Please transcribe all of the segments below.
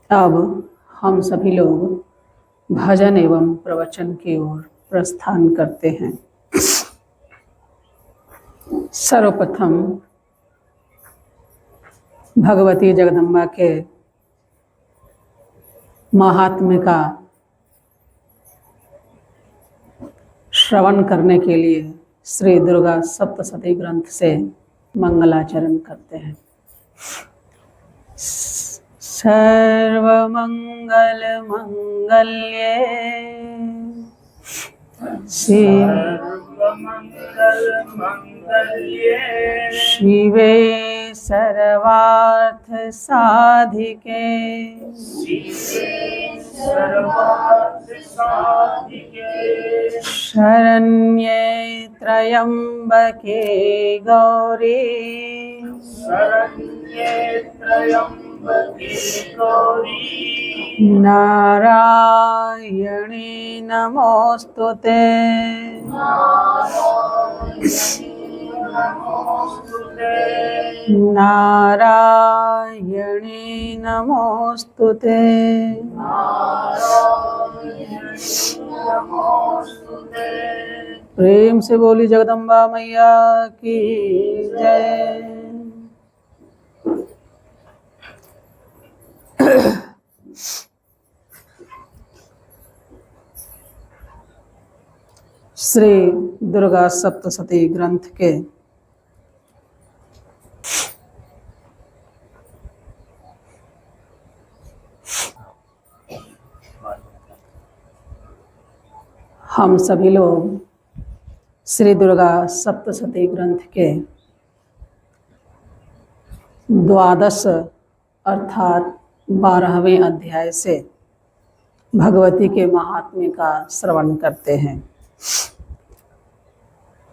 अब हम सभी लोग भजन एवं प्रवचन की ओर प्रस्थान करते हैं। सर्वप्रथम भगवती जगदम्बा के महात्म्य का श्रवण करने के लिए श्री दुर्गा सप्तशती ग्रंथ से मंगलाचरण करते हैं। सर्वमंगल मंगल्ये शिवे सर्वार्थ साधिके शरण्ये त्र्यंबके गौरी नारायणी नमोस्तुते। नारायणी नमोस्तुते। प्रेम से बोली जगदम्बा मैया की जय। श्री दुर्गा सप्तशती ग्रंथ के हम सभी लोग श्री दुर्गा सप्तशती ग्रंथ के द्वादश अर्थात 12वें अध्याय से भगवती के महात्म्य का श्रवण करते हैं।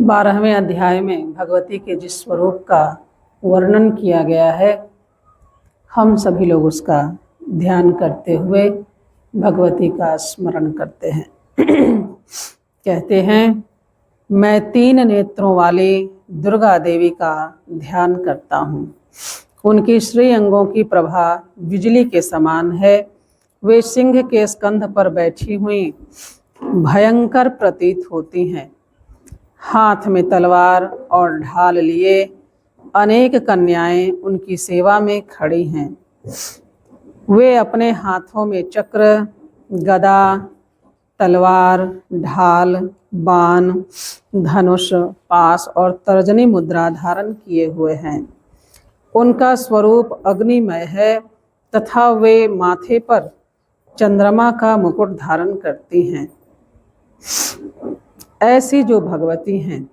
12वें अध्याय में भगवती के जिस स्वरूप का वर्णन किया गया है, हम सभी लोग उसका ध्यान करते हुए भगवती का स्मरण करते हैं। कहते हैं, मैं 3 नेत्रों वाली दुर्गा देवी का ध्यान करता हूँ। उनकी श्री अंगों की प्रभा बिजली के समान है। वे सिंह के स्कंध पर बैठी हुई भयंकर प्रतीत होती हैं। हाथ में तलवार और ढाल लिए अनेक कन्याएं उनकी सेवा में खड़ी हैं। वे अपने हाथों में चक्र, गदा, तलवार, ढाल, बाण, धनुष, पाश और तर्जनी मुद्रा धारण किए हुए हैं। उनका स्वरूप अग्निमय है तथा वे माथे पर चंद्रमा का मुकुट धारण करती हैं। ऐसी जो भगवती हैं,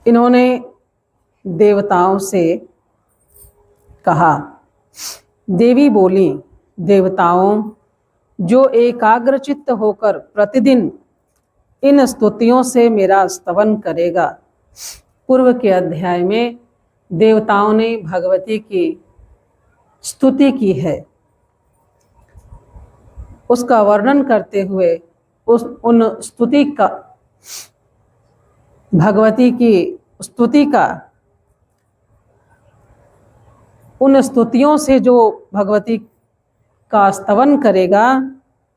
इन्होंने देवताओं से कहा। देवी बोली, देवताओं, जो एकाग्रचित्त होकर प्रतिदिन इन स्तुतियों से मेरा स्तवन करेगा। पूर्व के अध्याय में देवताओं ने भगवती की स्तुति की है। उसका वर्णन करते हुए उन स्तुति का, भगवती की स्तुति का, उन स्तुतियों से जो भगवती का स्तवन करेगा,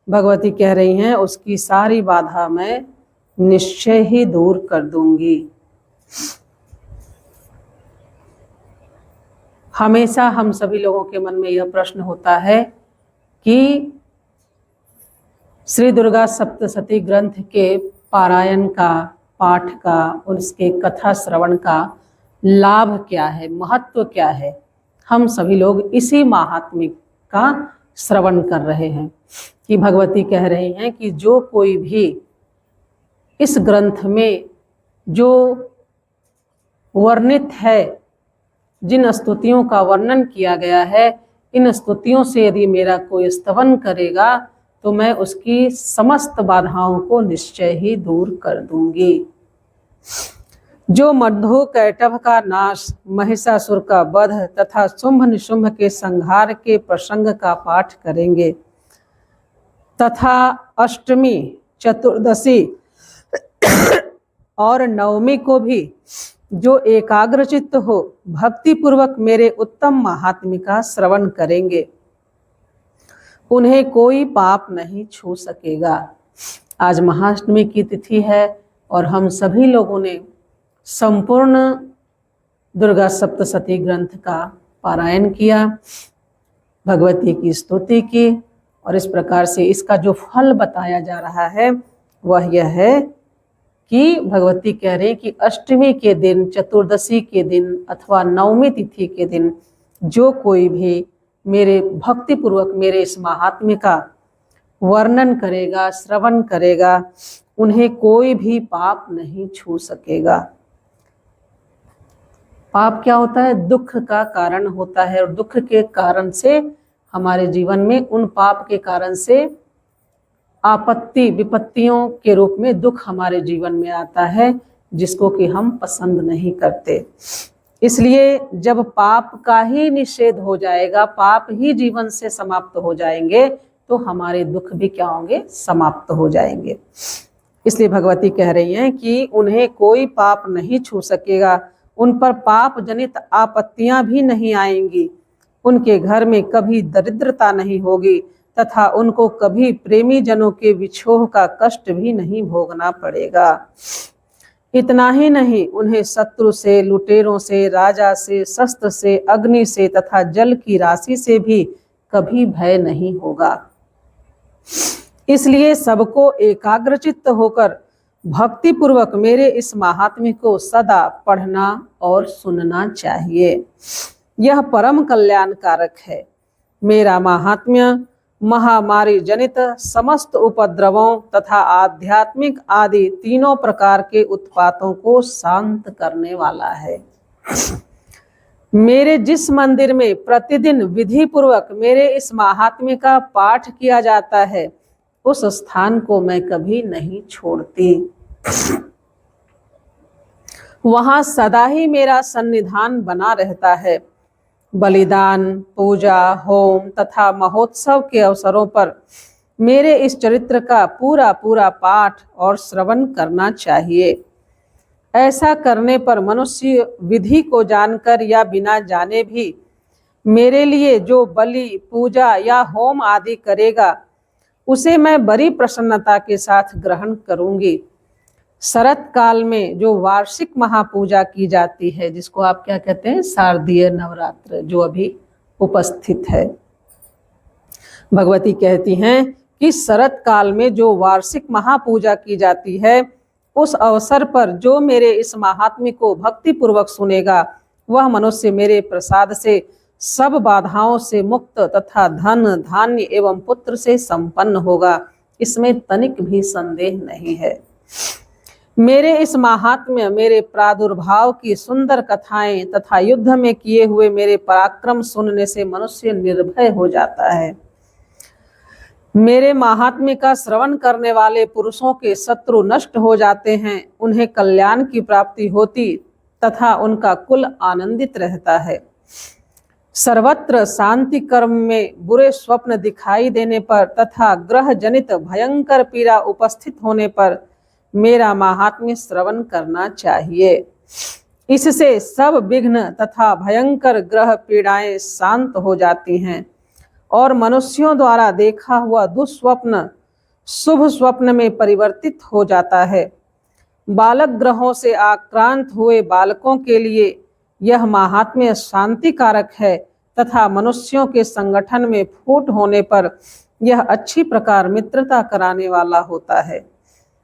भगवती कह रही हैं, उसकी सारी बाधा मैं निश्चय ही दूर कर दूंगी। हमेशा हम सभी लोगों के मन में यह प्रश्न होता है कि श्री दुर्गा सप्तशती ग्रंथ के पारायण का, पाठ का, उसके कथा श्रवण का लाभ क्या है, महत्व क्या है। हम सभी लोग इसी महात्म्य का श्रवण कर रहे हैं कि भगवती कह रही हैं कि जो कोई भी इस ग्रंथ में जो वर्णित है, जिन स्तुतियों का वर्णन किया गया है, इन स्तुतियों से यदि मेरा कोई स्तवन करेगा तो मैं उसकी समस्त बाधाओं को निश्चय ही दूर कर दूंगी। जो मधु कैटभ का नाश, महिषासुर का वध तथा शुंभ निशुंभ के संहार के प्रसंग का पाठ करेंगे तथा अष्टमी, चतुर्दशी और नवमी को भी जो एकाग्रचित्त हो भक्ति पूर्वक मेरे उत्तम महात्म्य का श्रवण करेंगे, उन्हें कोई पाप नहीं छू सकेगा। आज महाअष्टमी की तिथि है और हम सभी लोगों ने संपूर्ण दुर्गा सप्तशती ग्रंथ का पारायण किया, भगवती की स्तुति की, और इस प्रकार से इसका जो फल बताया जा रहा है वह यह है कि भगवती कह रही कि अष्टमी के दिन, चतुर्दशी के दिन अथवा नवमी तिथि के दिन जो कोई भी मेरे भक्ति पूर्वक मेरे इस महात्म्य का वर्णन करेगा, श्रवण करेगा, उन्हें कोई भी पाप नहीं छू सकेगा। पाप क्या होता है? दुख का कारण होता है, और दुख के कारण से हमारे जीवन में उन पाप के कारण से आपत्ति, विपत्तियों के रूप में दुख हमारे जीवन में आता है, जिसको कि हम पसंद नहीं करते। इसलिए जब पाप का ही निषेध हो जाएगा, पाप ही जीवन से समाप्त हो जाएंगे, तो हमारे दुख भी क्या होंगे? समाप्त हो जाएंगे। इसलिए भगवती कह रही हैं कि उन्हें कोई पाप नहीं छू सकेगा, उन पर पाप जनित आपत्तियां भी नहीं आएंगी, उनके घर में कभी दरिद्रता नहीं होगी तथा उनको कभी प्रेमी जनों के विछोह का कष्ट भी नहीं भोगना पड़ेगा। इतना ही नहीं, उन्हें शत्रु से, लुटेरों से, राजा से, शस्त्र से, अग्नि से तथा जल की राशि से भी कभी भय नहीं होगा। इसलिए सबको एकाग्रचित्त होकर भक्ति पूर्वक मेरे इस महात्म्य को सदा पढ़ना और सुनना चाहिए। यह परम कल्याणकारक है। मेरा महात्म्य महामारी जनित समस्त उपद्रवों तथा आध्यात्मिक आदि तीनों प्रकार के उत्पातों को शांत करने वाला है। मेरे जिस मंदिर में प्रतिदिन विधि पूर्वक मेरे इस महात्म्य का पाठ किया जाता है, उस स्थान को मैं कभी नहीं छोड़ती। वहां सदा ही मेरा सन्निधान बना रहता है। बलिदान, पूजा, होम तथा महोत्सव के अवसरों पर मेरे इस चरित्र का पूरा पूरा पाठ और श्रवण करना चाहिए। ऐसा करने पर मनुष्य विधि को जानकर या बिना जाने भी मेरे लिए जो बलि, पूजा या होम आदि करेगा, उसे मैं बड़ी प्रसन्नता के साथ ग्रहण करूंगी। शरत काल में जो वार्षिक महापूजा की जाती है, जिसको आप क्या कहते हैं? शारदीय नवरात्र, जो अभी उपस्थित है। भगवती कहती हैं कि शरत काल में जो वार्षिक महापूजा की जाती है, उस अवसर पर जो मेरे इस महात्म्य को भक्ति पूर्वक सुनेगा, वह मनुष्य मेरे प्रसाद से सब बाधाओं से मुक्त तथा धन, धान्य एवं पुत्र से संपन्न होगा। इसमें तनिक भी संदेह नहीं है। मेरे इस महात्म्य, मेरे प्रादुर्भाव की सुंदर कथाएं तथा युद्ध में किए हुए मेरे पराक्रम सुनने से मनुष्य निर्भय हो जाता है। मेरे महात्म्य का श्रवण करने वाले पुरुषों के शत्रु नष्ट हो जाते हैं, उन्हें कल्याण की प्राप्ति होती तथा उनका कुल आनंदित रहता है। सर्वत्र शांति कर्म में बुरे स्वप्न दिखाई देने पर तथा ग्रह जनित भयंकर पीड़ा उपस्थित होने पर मेरा महात्म्य श्रवण करना चाहिए। इससे सब विघ्न तथा भयंकर ग्रह पीड़ाएं शांत हो जाती हैं और मनुष्यों द्वारा देखा हुआ दुस्वप्न शुभ स्वप्न में परिवर्तित हो जाता है। बालक ग्रहों से आक्रांत हुए बालकों के लिए यह महात्म्य शांति कारक है तथा मनुष्यों के संगठन में फूट होने पर यह अच्छी प्रकार मित्रता कराने वाला होता है।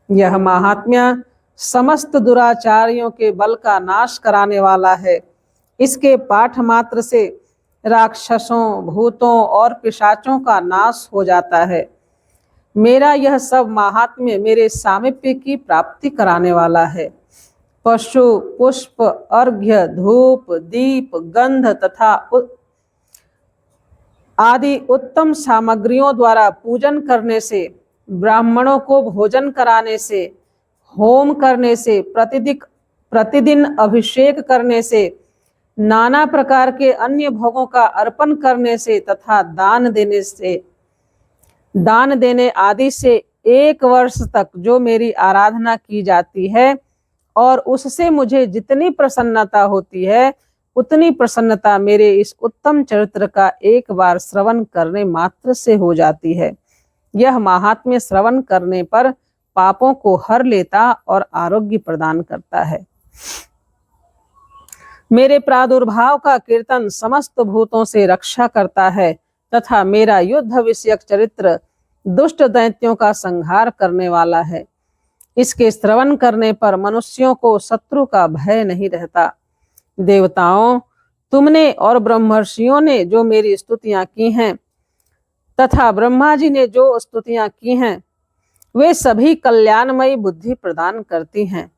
यह महात्म्य समस्त दुराचारियों के बल का नाश कराने वाला है। इसके पाठ मात्र से राक्षसों, भूतों और पिशाचों का नाश हो जाता है। मेरा यह सब महात्म्य मेरे सामीप्य की प्राप्ति कराने वाला है। पशु, पुष्प, अर्घ्य, धूप, दीप, गंध तथा आदि उत्तम सामग्रियों द्वारा पूजन करने से, ब्राह्मणों को भोजन कराने से, होम करने से, प्रतिदिन अभिषेक करने से, नाना प्रकार के अन्य भोगों का अर्पण करने से तथा दान देने आदि से 1 वर्ष तक जो मेरी आराधना की जाती है और उससे मुझे जितनी प्रसन्नता होती है उतनी प्रसन्नता मेरे इस उत्तम चरित्र का एक बार श्रवण करने मात्र से हो जाती है। यह महात्म्य श्रवण करने पर पापों को हर लेता और आरोग्य प्रदान करता है। मेरे प्रादुर्भाव का कीर्तन समस्त भूतों से रक्षा करता है तथा मेरा युद्ध विषयक चरित्र दुष्ट दैत्यों का संहार करने वाला है। इसके श्रवण करने पर मनुष्यों को शत्रु का भय नहीं रहता। देवताओं, तुमने और ब्रह्मर्षियों ने जो मेरी स्तुतियां की हैं तथा ब्रह्मा जी ने जो स्तुतियां की हैं वे सभी कल्याणमयी बुद्धि प्रदान करती हैं।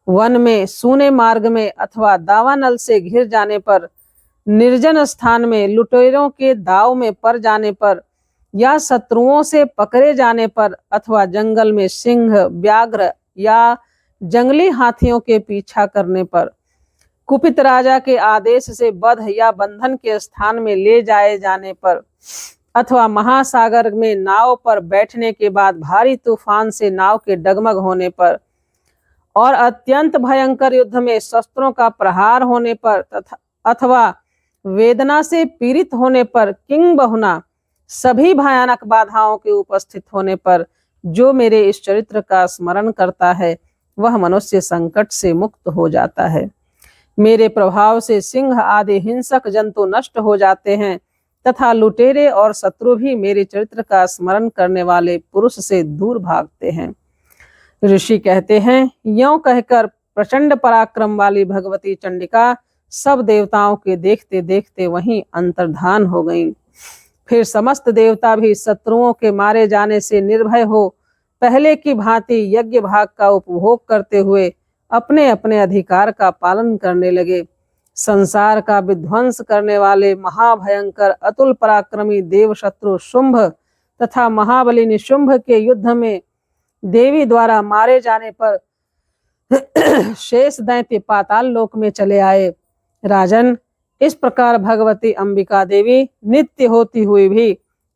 वन में, सूने मार्ग में अथवा दावानल से घिर जाने पर, निर्जन स्थान में लुटेरों के दाव में पड़ जाने पर या शत्रुओं से पकड़े जाने पर अथवा जंगल में सिंह, व्याघ्र या जंगली हाथियों के पीछा करने पर, कुपित राजा के आदेश से बध या बंधन के स्थान में ले जाए जाने पर अथवा महासागर में नाव पर बैठने के बाद भारी तूफान से नाव के डगमग होने पर और अत्यंत भयंकर युद्ध में शस्त्रों का प्रहार होने पर तथा अथवा वेदना से पीड़ित होने पर, किंग बहुना सभी भयानक बाधाओं के उपस्थित होने पर जो मेरे इस चरित्र का स्मरण करता है वह मनुष्य संकट से मुक्त हो जाता है। मेरे प्रभाव से सिंह आदि हिंसक जंतु नष्ट हो जाते हैं तथा लुटेरे और शत्रु भी मेरे चरित्र का स्मरण करने वाले पुरुष से दूर भागते हैं। ऋषि कहते हैं, यों कहकर प्रचंड पराक्रम वाली भगवती चंडिका सब देवताओं के देखते देखते वहीं अंतर्धान हो गईं। फिर समस्त देवता भी शत्रुओं के मारे जाने से निर्भय हो पहले की भांति यज्ञ भाग का उपभोग करते हुए अपने अपने अधिकार का पालन करने लगे। संसार का विध्वंस करने वाले महाभयंकर अतुल पराक्रमी देव शत्रु शुंभ तथा महाबली निशुंभ के युद्ध में देवी द्वारा मारे जाने पर शेष दैत्य पाताल लोक में चले आए। राजन, इस प्रकार भगवती अंबिका देवी नित्य होती हुई भी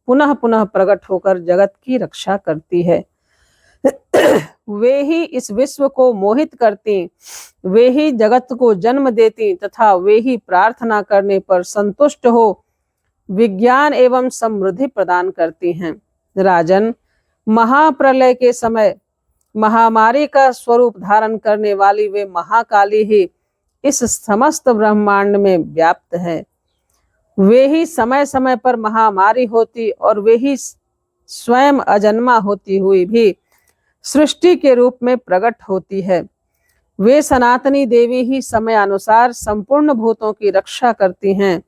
पुनः पुनः प्रकट होकर जगत की रक्षा करती है। वे ही इस विश्व को मोहित करती, वे ही जगत को जन्म देती तथा वे ही प्रार्थना करने पर संतुष्ट हो विज्ञान एवं समृद्धि प्रदान करती हैं। राजन, महाप्रलय के समय महामारी का स्वरूप धारण करने वाली वे महाकाली ही इस समस्त ब्रह्मांड में व्याप्त है। वे ही समय समय पर महामारी होती और वे ही स्वयं अजन्मा होती हुई भी सृष्टि के रूप में प्रकट होती है। वे सनातनी देवी ही समय अनुसार संपूर्ण भूतों की रक्षा करती हैं।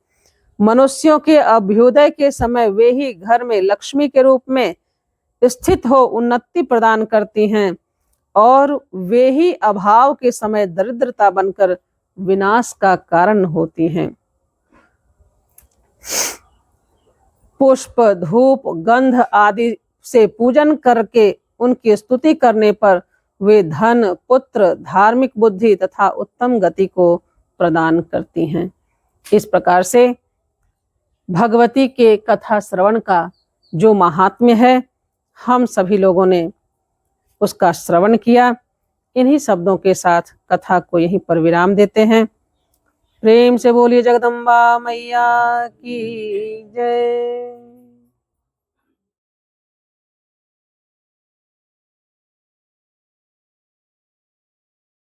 मनुष्यों के अभ्युदय के समय वे ही घर में लक्ष्मी के रूप में स्थित हो उन्नति प्रदान करती हैं और वे ही अभाव के समय दरिद्रता बनकर विनाश का कारण होती हैं। पुष्प, धूप, गंध आदि से पूजन करके उनकी स्तुति करने पर वे धन, पुत्र, धार्मिक बुद्धि तथा उत्तम गति को प्रदान करती हैं। इस प्रकार से भगवती के कथा श्रवण का जो महात्म्य है हम सभी लोगों ने उसका श्रवण किया। इन्हीं शब्दों के साथ कथा को यहीं पर विराम देते हैं। प्रेम से बोलिए जगदम्बा मैया की जय।